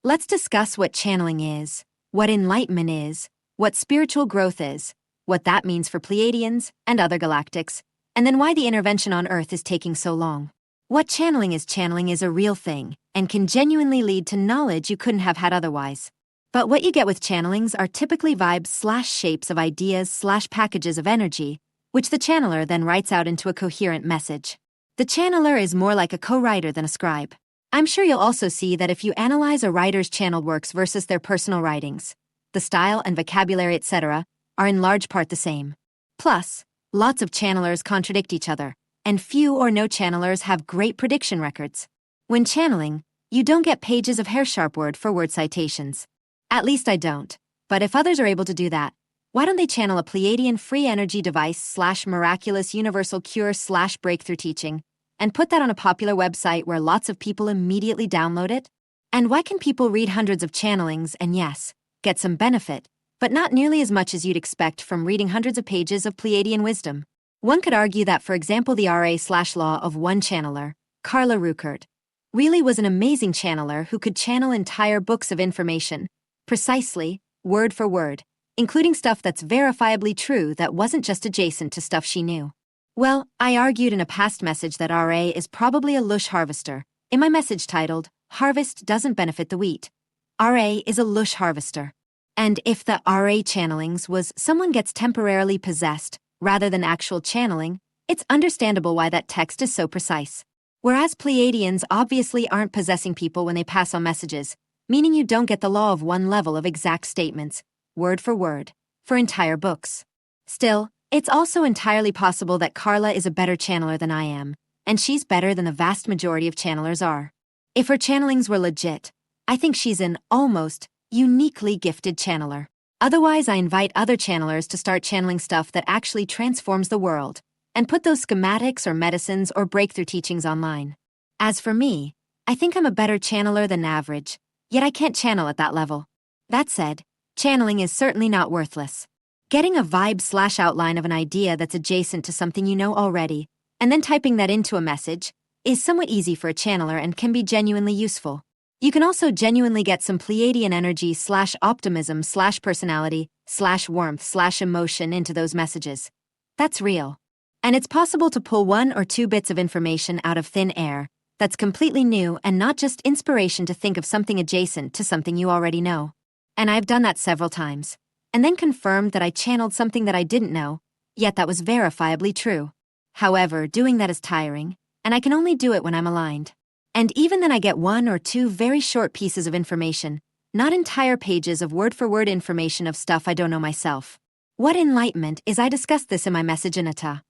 Let's discuss what channeling is, what enlightenment is, what spiritual growth is, what that means for Pleiadians and other galactics, and then why the intervention on Earth is taking so long. What channeling is a real thing, and can genuinely lead to knowledge you couldn't have had otherwise. But what you get with channelings are typically vibes/shapes of ideas/packages of energy, which the channeler then writes out into a coherent message. The channeler is more like a co-writer than a scribe. I'm sure you'll also see that if you analyze a writer's channeled works versus their personal writings, the style and vocabulary, etc., are in large part the same. Plus, lots of channelers contradict each other, and few or no channelers have great prediction records. When channeling, you don't get pages of hair-sharp word-for-word citations. At least I don't. But if others are able to do that, why don't they channel a Pleiadian free energy device/miraculous universal cure/breakthrough teaching and put that on a popular website where lots of people immediately download it? And why can people read hundreds of channelings and yes, get some benefit, but not nearly as much as you'd expect from reading hundreds of pages of Pleiadian wisdom? One could argue that, for example, the RA/law of one channeler, Carla Ruckert, really was an amazing channeler who could channel entire books of information, precisely, word for word, including stuff that's verifiably true that wasn't just adjacent to stuff she knew. Well, I argued in a past message that RA is probably a lush harvester. In my message titled, Harvest Doesn't Benefit the Wheat, RA is a lush harvester. And if the RA channelings was someone gets temporarily possessed rather than actual channeling, it's understandable why that text is so precise. Whereas Pleiadians obviously aren't possessing people when they pass on messages, meaning you don't get the law of one level of exact statements, word for word, for entire books. Still, it's also entirely possible that Carla is a better channeler than I am, and she's better than the vast majority of channelers are. If her channelings were legit, I think she's an almost uniquely gifted channeler. Otherwise, I invite other channelers to start channeling stuff that actually transforms the world, and put those schematics or medicines or breakthrough teachings online. As for me, I think I'm a better channeler than average, yet I can't channel at that level. That said, channeling is certainly not worthless. Getting a vibe/outline of an idea that's adjacent to something you know already, and then typing that into a message, is somewhat easy for a channeler and can be genuinely useful. You can also genuinely get some Pleiadian energy/optimism/personality/warmth/emotion into those messages. That's real. And it's possible to pull 1 or 2 bits of information out of thin air that's completely new and not just inspiration to think of something adjacent to something you already know. And I've done that several times, and then confirmed that I channeled something that I didn't know, yet that was verifiably true. However, doing that is tiring, and I can only do it when I'm aligned. And even then I get 1 or 2 very short pieces of information, not entire pages of word-for-word information of stuff I don't know myself. What enlightenment is? I discussed this in my message in Ata.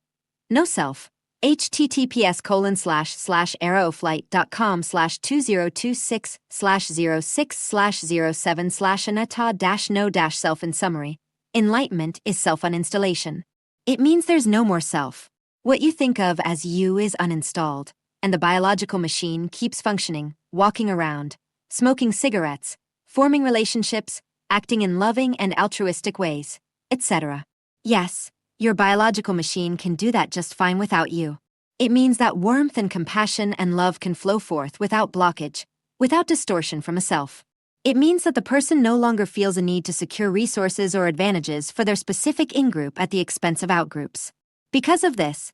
No self. https://arrowflight.com/2026/06/07/anata-no-self. In summary, enlightenment is self-uninstallation. It means there's no more self. What you think of as you is uninstalled, and the biological machine keeps functioning, walking around, smoking cigarettes, forming relationships, acting in loving and altruistic ways, etc. Yes, your biological machine can do that just fine without you. It means that warmth and compassion and love can flow forth without blockage, without distortion from a self. It means that the person no longer feels a need to secure resources or advantages for their specific in-group at the expense of out-groups. Because of this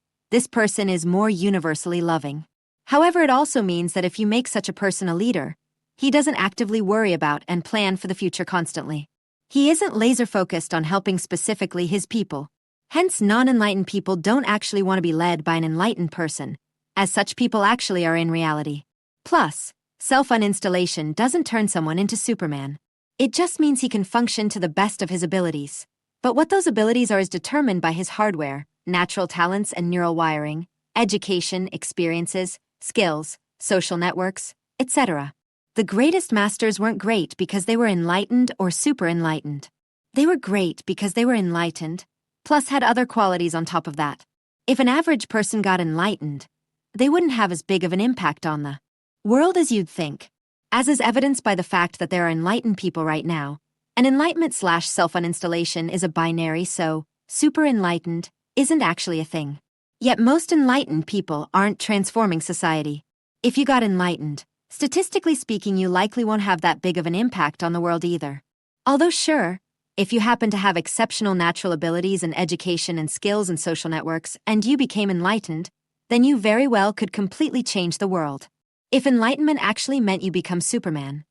person is more universally loving. However, it also means that if you make such a person a leader, he doesn't actively worry about and plan for the future constantly. He isn't laser-focused on helping specifically his people. Hence, non-enlightened people don't actually want to be led by an enlightened person, as such people actually are in reality. Plus, self-uninstallation doesn't turn someone into Superman. It just means he can function to the best of his abilities. But what those abilities are is determined by his hardware, natural talents and neural wiring, education, experiences, skills, social networks, etc. The greatest masters weren't great because they were enlightened or super enlightened. They were great because they were enlightened, plus had other qualities on top of that. If an average person got enlightened, they wouldn't have as big of an impact on the world as you'd think, as is evidenced by the fact that there are enlightened people right now, and enlightenment/self-uninstallation is a binary, so super enlightened isn't actually a thing. Yet most enlightened people aren't transforming society. If you got enlightened, Statistically speaking, you likely won't have that big of an impact on the world either. Although sure, if you happen to have exceptional natural abilities in education and skills and social networks, and you became enlightened, then you very well could completely change the world. If enlightenment actually meant you become Superman,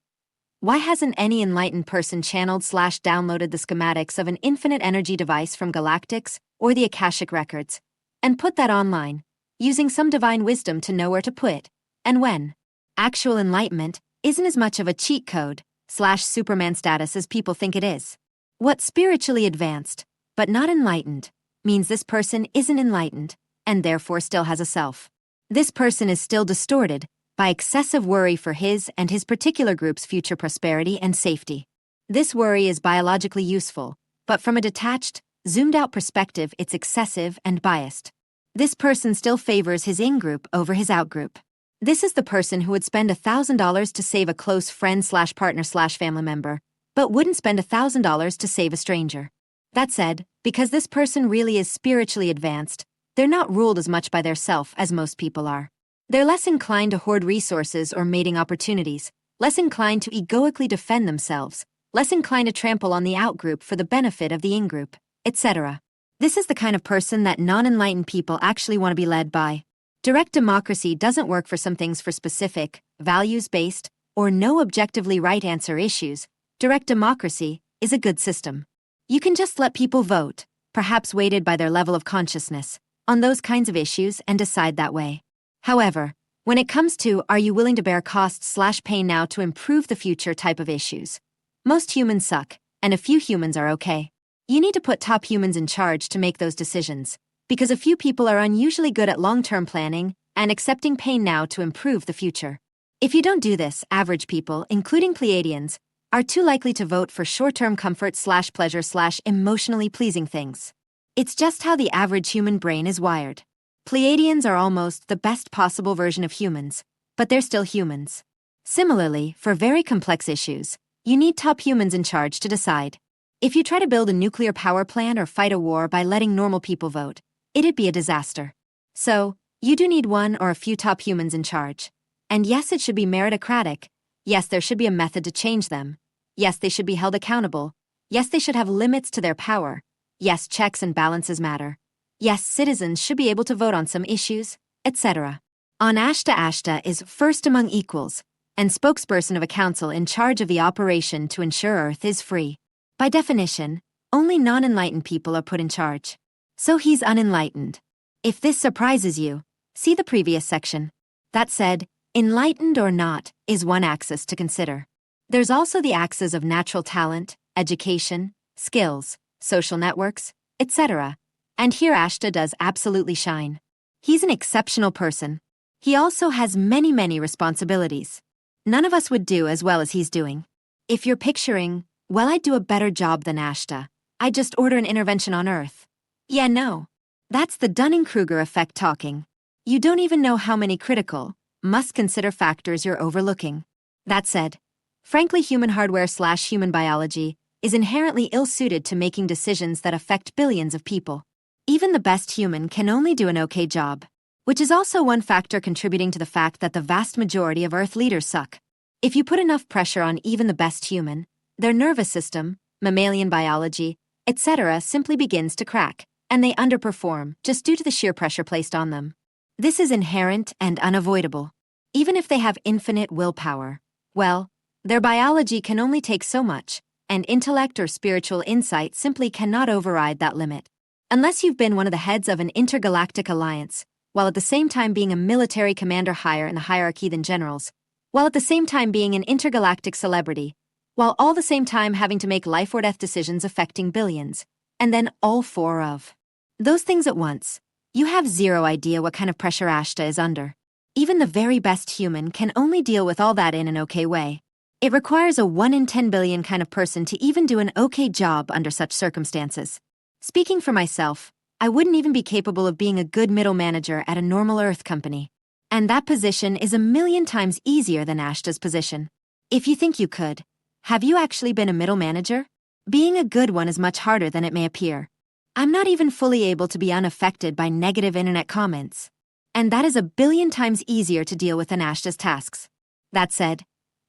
why hasn't any enlightened person channeled/downloaded the schematics of an infinite energy device from galactics or the Akashic records, and put that online, using some divine wisdom to know where to put it, and when? Actual enlightenment isn't as much of a cheat code/Superman status as people think it is. What's spiritually advanced, but not enlightened, means this person isn't enlightened, and therefore still has a self. This person is still distorted by excessive worry for his and his particular group's future prosperity and safety. This worry is biologically useful, but from a detached, zoomed-out perspective, it's excessive and biased. This person still favors his in-group over his out-group. This is the person who would spend $1,000 to save a close friend/partner/family member, but wouldn't spend $1,000 to save a stranger. That said, because this person really is spiritually advanced, they're not ruled as much by their self as most people are. They're less inclined to hoard resources or mating opportunities, less inclined to egoically defend themselves, less inclined to trample on the out-group for the benefit of the in-group, etc. This is the kind of person that non-enlightened people actually want to be led by. Direct democracy doesn't work for some things. For specific, values-based, or no objectively right answer issues, direct democracy is a good system. You can just let people vote, perhaps weighted by their level of consciousness, on those kinds of issues and decide that way. However, when it comes to are you willing to bear costs/pain now to improve the future type of issues, most humans suck, and a few humans are okay. You need to put top humans in charge to make those decisions, because a few people are unusually good at long-term planning and accepting pain now to improve the future. If you don't do this, average people, including Pleiadians, are too likely to vote for short-term comfort/pleasure/emotionally pleasing things. It's just how the average human brain is wired. Pleiadians are almost the best possible version of humans, but they're still humans. Similarly, for very complex issues, you need top humans in charge to decide. If you try to build a nuclear power plant or fight a war by letting normal people vote, it'd be a disaster. So, you do need one or a few top humans in charge. And yes, it should be meritocratic. Yes, there should be a method to change them. Yes, they should be held accountable. Yes, they should have limits to their power. Yes, checks and balances matter. Yes, citizens should be able to vote on some issues, etc. On Ashta is first among equals, and spokesperson of a council in charge of the operation to ensure Earth is free. By definition, only non-enlightened people are put in charge. So he's unenlightened. If this surprises you, see the previous section. That said, enlightened or not is one axis to consider. There's also the axis of natural talent, education, skills, social networks, etc. And here Ashta does absolutely shine. He's an exceptional person. He also has many responsibilities. None of us would do as well as he's doing. If you're picturing, well, I'd do a better job than Ashta, I'd just order an intervention on Earth. Yeah, no. That's the Dunning-Kruger effect talking. You don't even know how many critical, must-consider factors you're overlooking. That said, frankly, human hardware/human biology is inherently ill-suited to making decisions that affect billions of people. Even the best human can only do an okay job, which is also one factor contributing to the fact that the vast majority of Earth leaders suck. If you put enough pressure on even the best human, their nervous system, mammalian biology, etc. simply begins to crack, and they underperform just due to the sheer pressure placed on them. This is inherent and unavoidable. Even if they have infinite willpower, well, their biology can only take so much, and intellect or spiritual insight simply cannot override that limit. Unless you've been one of the heads of an intergalactic alliance, while at the same time being a military commander higher in the hierarchy than generals, while at the same time being an intergalactic celebrity, while all the same time having to make life or death decisions affecting billions, and then all four of those things at once, you have zero idea what kind of pressure Ashta is under. Even the very best human can only deal with all that in an okay way. It requires a 1 in 10 billion kind of person to even do an okay job under such circumstances. Speaking for myself, I wouldn't even be capable of being a good middle manager at a normal Earth company. And that position is 1,000,000 times easier than Ashta's position. If you think you could, have you actually been a middle manager? Being a good one is much harder than it may appear. I'm not even fully able to be unaffected by negative internet comments. And that is 1,000,000,000 times easier to deal with than Ashta's tasks. That said,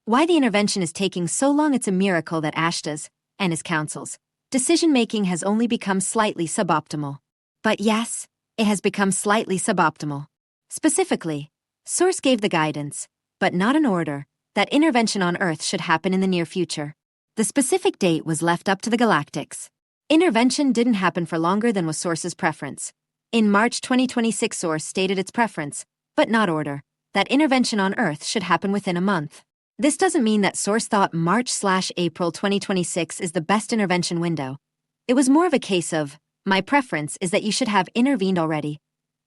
why the intervention is taking so long, it's a miracle that Ashta's, and his council's, decision-making has only become slightly suboptimal. But yes, it has become slightly suboptimal. Specifically, Source gave the guidance, but not an order, that intervention on Earth should happen in the near future. The specific date was left up to the galactics. Intervention didn't happen for longer than was Source's preference. In March 2026, Source stated its preference, but not order, that intervention on Earth should happen within a month. This doesn't mean that Source thought March/April 2026 is the best intervention window. It was more of a case of, my preference is that you should have intervened already.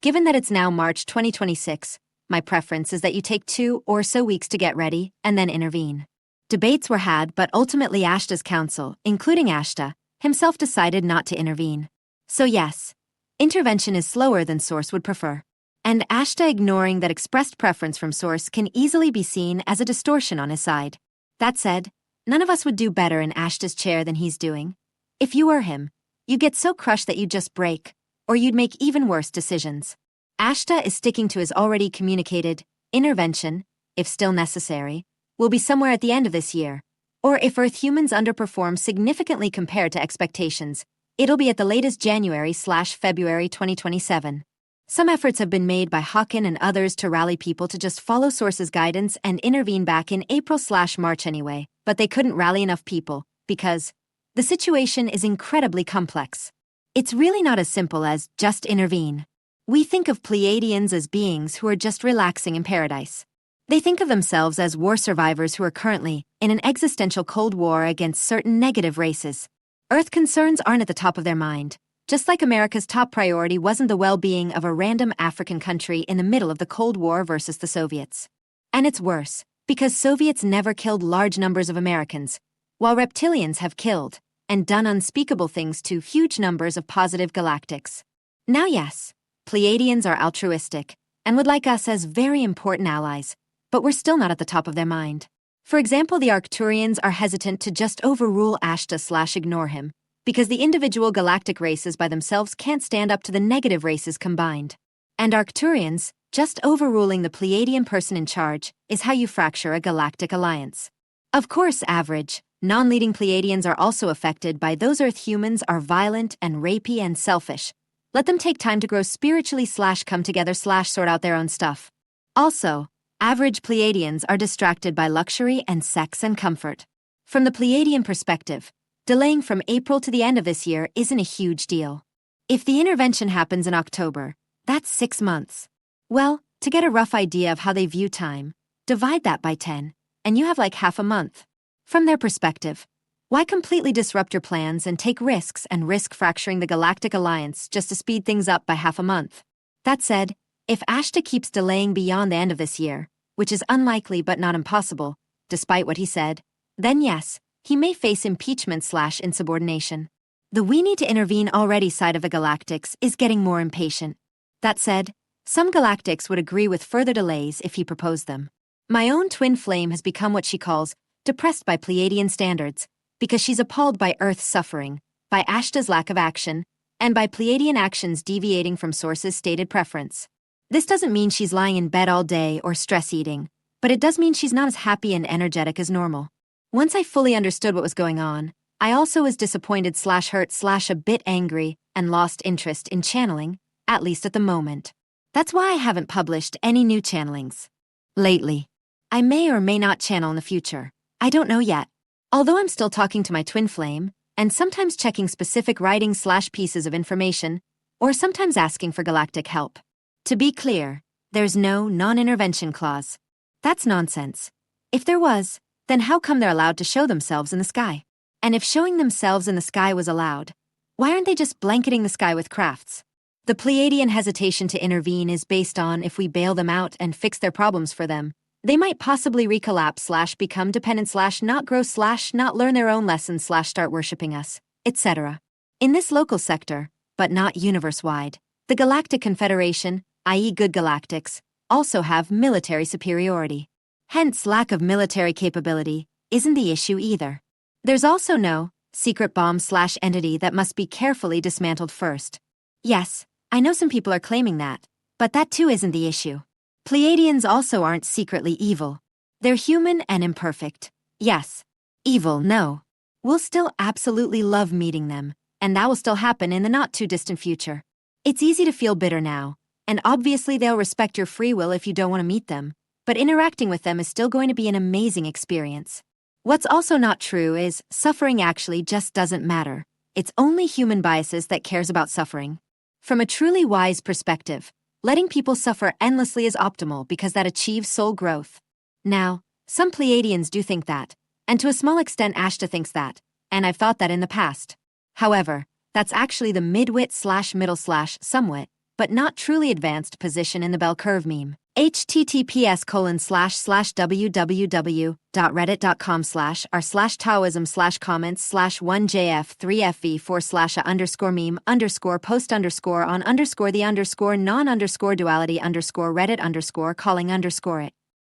Given that it's now March 2026, my preference is that you take 2 or so weeks to get ready and then intervene. Debates were had, but ultimately Ashta's council, including Ashta, himself decided not to intervene. So yes, intervention is slower than Source would prefer. And Ashta ignoring that expressed preference from Source can easily be seen as a distortion on his side. That said, none of us would do better in Ashta's chair than he's doing. If you were him, you'd get so crushed that you'd just break, or you'd make even worse decisions. Ashta is sticking to his already communicated intervention, if still necessary, will be somewhere at the end of this year, or if Earth humans underperform significantly compared to expectations, it'll be at the latest January/February 2027. Some efforts have been made by Hawken and others to rally people to just follow Source's guidance and intervene back in April/March anyway, but they couldn't rally enough people, because the situation is incredibly complex. It's really not as simple as just intervene. We think of Pleiadians as beings who are just relaxing in paradise. They think of themselves as war survivors who are currently in an existential cold war against certain negative races. Earth concerns aren't at the top of their mind, just like America's top priority wasn't the well-being of a random African country in the middle of the Cold War versus the Soviets. And it's worse, because Soviets never killed large numbers of Americans, while reptilians have killed and done unspeakable things to huge numbers of positive galactics. Now yes, Pleiadians are altruistic and would like us as very important allies, but we're still not at the top of their mind. For example, the Arcturians are hesitant to just overrule Ashta/ignore him, because the individual galactic races by themselves can't stand up to the negative races combined. And Arcturians, just overruling the Pleiadian person in charge, is how you fracture a galactic alliance. Of course, average, non-leading Pleiadians are also affected by those Earth humans are violent and rapey and selfish. Let them take time to grow spiritually/come together/sort out their own stuff. Also, average Pleiadians are distracted by luxury and sex and comfort. From the Pleiadian perspective, delaying from April to the end of this year isn't a huge deal. If the intervention happens in October, that's 6 months. Well, to get a rough idea of how they view time, divide that by 10, and you have like half a month. From their perspective, why completely disrupt your plans and take risks and risk fracturing the Galactic Alliance just to speed things up by half a month? That said, if Ashta keeps delaying beyond the end of this year, which is unlikely but not impossible, despite what he said, then yes, he may face impeachment/insubordination. The we need to intervene already side of the galactics is getting more impatient. That said, some galactics would agree with further delays if he proposed them. My own twin flame has become what she calls depressed by Pleiadian standards, because she's appalled by Earth's suffering, by Ashta's lack of action, and by Pleiadian actions deviating from Source's stated preference. This doesn't mean she's lying in bed all day or stress eating, but it does mean she's not as happy and energetic as normal. Once I fully understood what was going on, I also was disappointed/hurt/a bit angry and lost interest in channeling, at least at the moment. That's why I haven't published any new channelings lately. I may or may not channel in the future. I don't know yet. Although I'm still talking to my twin flame, and sometimes checking specific writings/pieces of information, or sometimes asking for galactic help. To be clear, there's no non-intervention clause. That's nonsense. If there was, then how come they're allowed to show themselves in the sky? And if showing themselves in the sky was allowed, why aren't they just blanketing the sky with crafts? The Pleiadian hesitation to intervene is based on if we bail them out and fix their problems for them, they might possibly recollapse/become dependent/not grow/not learn their own lessons/start worshipping us, etc. In this local sector, but not universe-wide, the Galactic Confederation, i.e. good galactics, also have military superiority. Hence, lack of military capability isn't the issue either. There's also no secret bomb/entity that must be carefully dismantled first. Yes, I know some people are claiming that, but that too isn't the issue. Pleiadians also aren't secretly evil. They're human and imperfect. Yes. Evil, no. We'll still absolutely love meeting them, and that will still happen in the not-too-distant future. It's easy to feel bitter now, and obviously they'll respect your free will if you don't want to meet them, but interacting with them is still going to be an amazing experience. What's also not true is suffering actually just doesn't matter. It's only human biases that cares about suffering. From a truly wise perspective, letting people suffer endlessly is optimal because that achieves soul growth. Now, some Pleiadians do think that, and to a small extent Ashta thinks that, and I've thought that in the past. However, that's actually the midwit/middle/somewhat, but not truly advanced position in the bell curve meme. https://www.reddit.com/r/taoism/comments/1jf3fe4/_meme_score on_me_reddit_non_calling_it.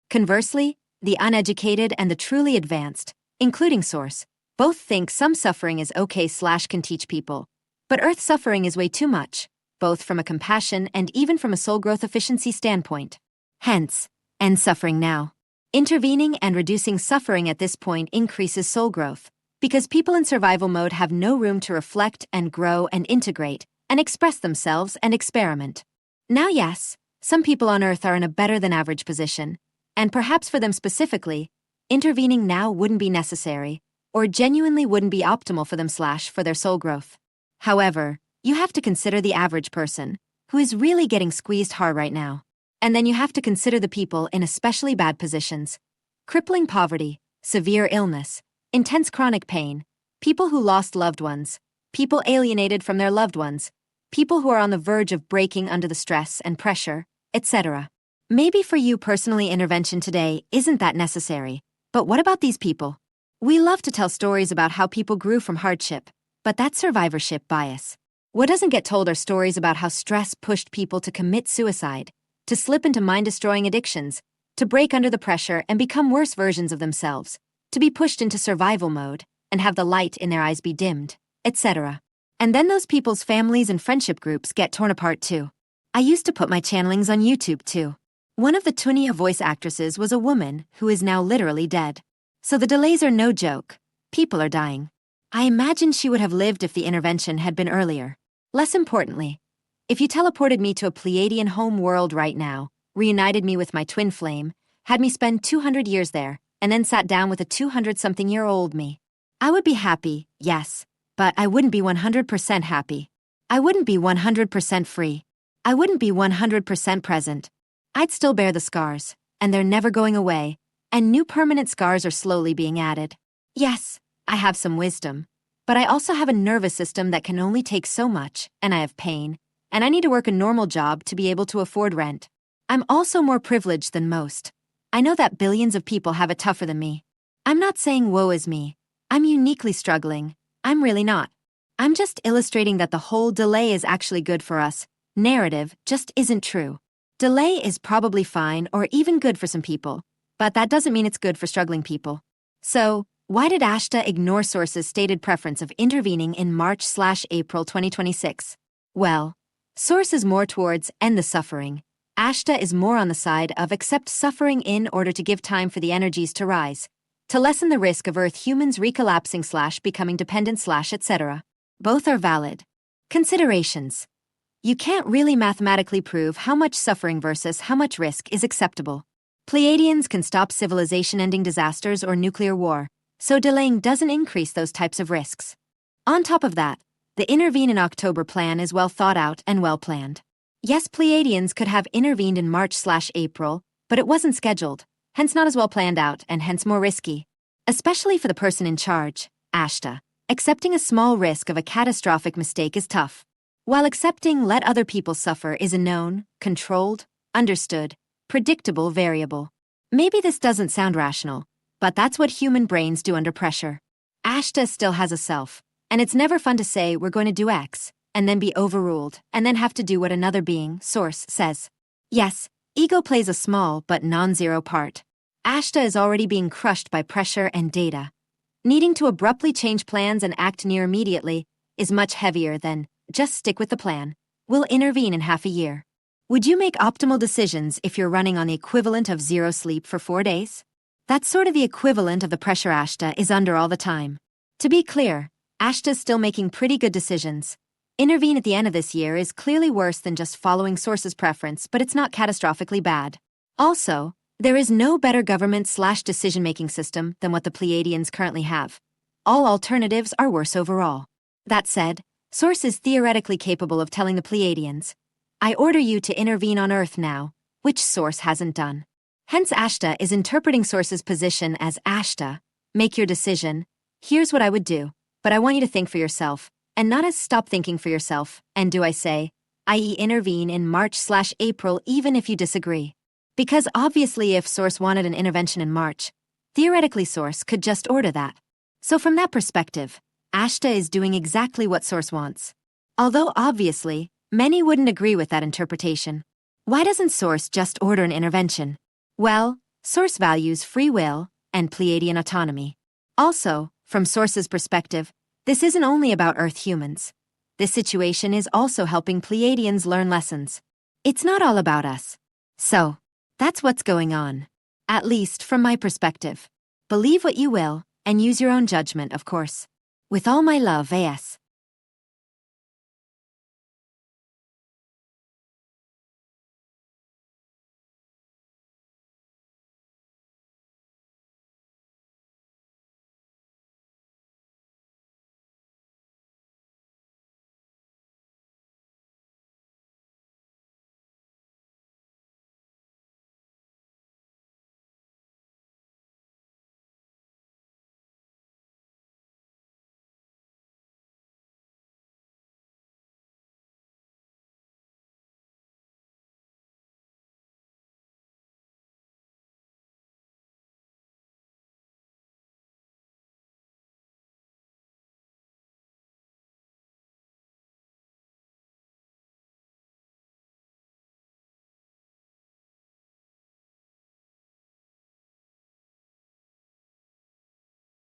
Conversely, the uneducated and the truly advanced, including source, both think some suffering is okay/can teach people. But Earth suffering is way too much, both from a compassion and even from a soul growth efficiency standpoint. Hence, end suffering now. Intervening and reducing suffering at this point increases soul growth, because people in survival mode have no room to reflect and grow and integrate and express themselves and experiment. Now yes, some people on Earth are in a better than average position, and perhaps for them specifically, intervening now wouldn't be necessary, or genuinely wouldn't be optimal for them/for their soul growth. However, you have to consider the average person, who is really getting squeezed hard right now. And then you have to consider the people in especially bad positions. Crippling poverty, severe illness, intense chronic pain, people who lost loved ones, people alienated from their loved ones, people who are on the verge of breaking under the stress and pressure, etc. Maybe for you personally intervention today isn't that necessary, but what about these people? We love to tell stories about how people grew from hardship, but that's survivorship bias. What doesn't get told are stories about how stress pushed people to commit suicide, to slip into mind-destroying addictions, to break under the pressure and become worse versions of themselves, to be pushed into survival mode and have the light in their eyes be dimmed, etc. And then those people's families and friendship groups get torn apart too. I used to put my channelings on YouTube too. One of the Tunia voice actresses was a woman who is now literally dead. So the delays are no joke. People are dying. I imagine she would have lived if the intervention had been earlier. Less importantly, if you teleported me to a Pleiadian home world right now, reunited me with my twin flame, had me spend 200 years there, and then sat down with a 200-something-year-old me, I would be happy, yes, but I wouldn't be 100% happy. I wouldn't be 100% free. I wouldn't be 100% present. I'd still bear the scars, and they're never going away, and new permanent scars are slowly being added. Yes, I have some wisdom, but I also have a nervous system that can only take so much, and I have pain, and I need to work a normal job to be able to afford rent. I'm also more privileged than most. I know that billions of people have it tougher than me. I'm not saying woe is me. I'm uniquely struggling. I'm really not. I'm just illustrating that the whole delay is actually good for us. Narrative just isn't true. Delay is probably fine or even good for some people, but that doesn't mean it's good for struggling people. So, why did Ashta ignore sources' stated preference of intervening in March/April 2026? Well, source is more towards end the suffering. Ashta is more on the side of accept suffering in order to give time for the energies to rise, to lessen the risk of Earth humans recollapsing/becoming dependent/etc. Both are valid considerations. You can't really mathematically prove how much suffering versus how much risk is acceptable. Pleiadians can stop civilization-ending disasters or nuclear war, so delaying doesn't increase those types of risks. On top of that, the Intervene in October plan is well thought out and well planned. Yes, Pleiadians could have intervened in March/April, but it wasn't scheduled, hence not as well planned out and hence more risky. Especially for the person in charge, Ashta. Accepting a small risk of a catastrophic mistake is tough, while accepting let other people suffer is a known, controlled, understood, predictable variable. Maybe this doesn't sound rational, but that's what human brains do under pressure. Ashta still has a self, and it's never fun to say we're going to do X, and then be overruled, and then have to do what another being, source, says. Yes, ego plays a small but non-zero part. Ashta is already being crushed by pressure and data. Needing to abruptly change plans and act near immediately is much heavier than just stick with the plan. We'll intervene in half a year. Would you make optimal decisions if you're running on the equivalent of zero sleep for 4 days? That's sort of the equivalent of the pressure Ashta is under all the time. To be clear, Ashta's still making pretty good decisions. Intervene at the end of this year is clearly worse than just following Source's preference, but it's not catastrophically bad. Also, there is no better government/decision-making system than what the Pleiadians currently have. All alternatives are worse overall. That said, Source is theoretically capable of telling the Pleiadians, I order you to intervene on Earth now, which Source hasn't done. Hence Ashta is interpreting Source's position as Ashta, make your decision, here's what I would do, but I want you to think for yourself, and not as stop thinking for yourself, and do I say, i.e. intervene in March/April even if you disagree. Because obviously if Source wanted an intervention in March, theoretically Source could just order that. So from that perspective, Ashta is doing exactly what Source wants. Although obviously, many wouldn't agree with that interpretation. Why doesn't Source just order an intervention? Well, Source values free will and Pleiadian autonomy. Also, from Source's perspective, this isn't only about Earth humans. This situation is also helping Pleiadians learn lessons. It's not all about us. So, that's what's going on. At least from my perspective. Believe what you will, and use your own judgment, of course. With all my love, AS.